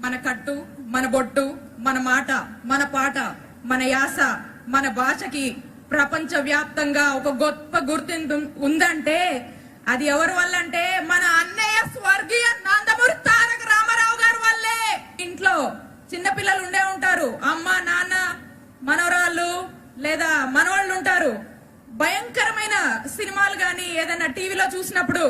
మన కట్టు, మన బొట్టు, మన మాట, మన పాట, మన యాస, మన భాషకి ప్రపంచ వ్యాప్తంగా ఒక గొప్ప గుర్తింపు ఉందంటే అది ఎవరి వల్ల అంటే మన అన్నయ్య స్వర్గీయ నందమూరి తారక రామారావు గారి వల్లే. ఇంట్లో చిన్నపిల్లలు ఉండే ఉంటారు, అమ్మ నాన్న మనవరాళ్ళు లేదా మనవాళ్ళు ఉంటారు. భయంకరమైన సినిమాలు గాని ఏదైనా టీవీలో చూసినప్పుడు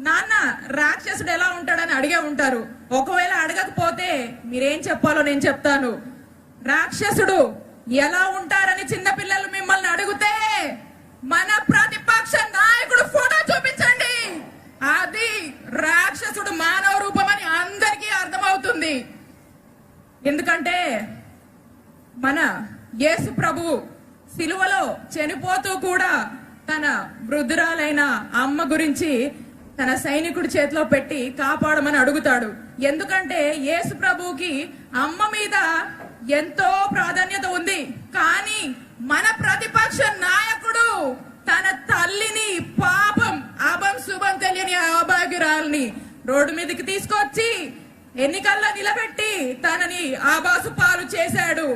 నాన్న రాక్షసుడు ఎలా ఉంటాడని అడిగే ఉంటారు. ఒకవేళ అడగకపోతే మీరేం చెప్పాలో నేను చెప్తాను. రాక్షసుడు ఎలా ఉంటారని చిన్నపిల్లలు మిమ్మల్ని అడిగితే మన ప్రతిపక్ష నాయకుడు ఫోటో చూపించండి. అది రాక్షసుడు మానవ రూపం అని అందరికీ అర్థమవుతుంది. ఎందుకంటే మన యేసు ప్రభువు సిలువలో చనిపోతూ కూడా తన వృద్ధురాలైన అమ్మ గురించి తన సైనికుడి చేతిలో పెట్టి కాపాడమని అడుగుతాడు. ఎందుకంటే యేసు ప్రభువుకి అమ్మ మీద ఎంతో ప్రాధాన్యత ఉంది. కానీ మన ప్రతిపక్ష నాయకుడు తన తల్లిని పాపం అభం శుభం తెలియని అభాగ్యురాల్ని రోడ్డు మీదకి తీసుకొచ్చి ఎన్నికల్లో నిలబెట్టి తనని ఆబాసు పాలు చేశాడు.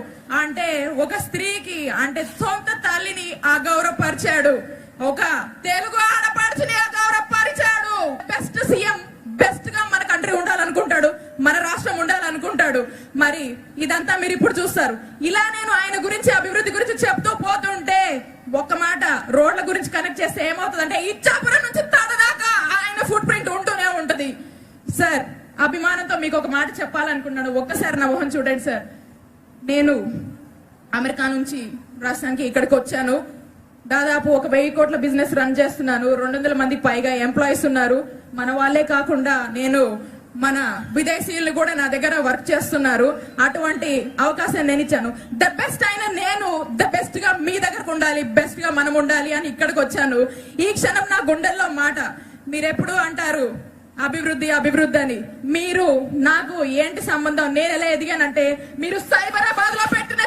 అంటే ఒక స్త్రీకి అంటే సొంత తల్లిని అగౌరవపరిచాడు. ఒక తెలుగు ఆడపడుచుని అగౌరవపరిచాడు. బెస్ట్ సీఎం, బెస్ట్ గా మన కంట్రీ ఉండాలనుకుంటాడు, మన రాష్ట్రం ఉండాలనుకుంటాడు. మరి ఇదంతా మీరు ఇప్పుడు చూస్తారు. ఇలా నేను ఆయన గురించి అభివృద్ధి గురించి చెప్తూ పోతుంటే ఒక్క మాట రోడ్ల గురించి కనెక్ట్ చేస్తే ఏమవుతుందంటే ఇచ్చాపురం నుంచి తడదాకా ఆయన ఫుట్ ప్రింట్ ఉంటూనే ఉంటది. సార్, అభిమానంతో మీకు ఒక మాట చెప్పాలనుకున్నాను. ఒక్కసారి నా మొహం చూడండి సార్. నేను అమెరికా నుంచి రాష్ట్రానికి ఇక్కడికి వచ్చాను. దాదాపు 1,000 కోట్ల బిజినెస్ రన్ చేస్తున్నాను. 200 మందికి పైగా ఎంప్లాయీస్ ఉన్నారు. మన వాళ్ళే కాకుండా నేను మన విదేశీయులు కూడా నా దగ్గర వర్క్ చేస్తున్నారు. అటువంటి అవకాశం నేను ఇచ్చాను. ద బెస్ట్ అయిన నేను ద బెస్ట్ గా మీ దగ్గరకు ఉండాలి, బెస్ట్ గా మనం ఉండాలి అని ఇక్కడికి వచ్చాను. ఈ క్షణం నా గుండెల్లో మాట, మీరెప్పుడు అంటారు అభివృద్ధి అభివృద్ధి అని. మీరు నాకు ఏంటి సంబంధం? నేను ఎలా ఎదిగానంటే మీరు సైబరాబాద్ లో పెట్టిన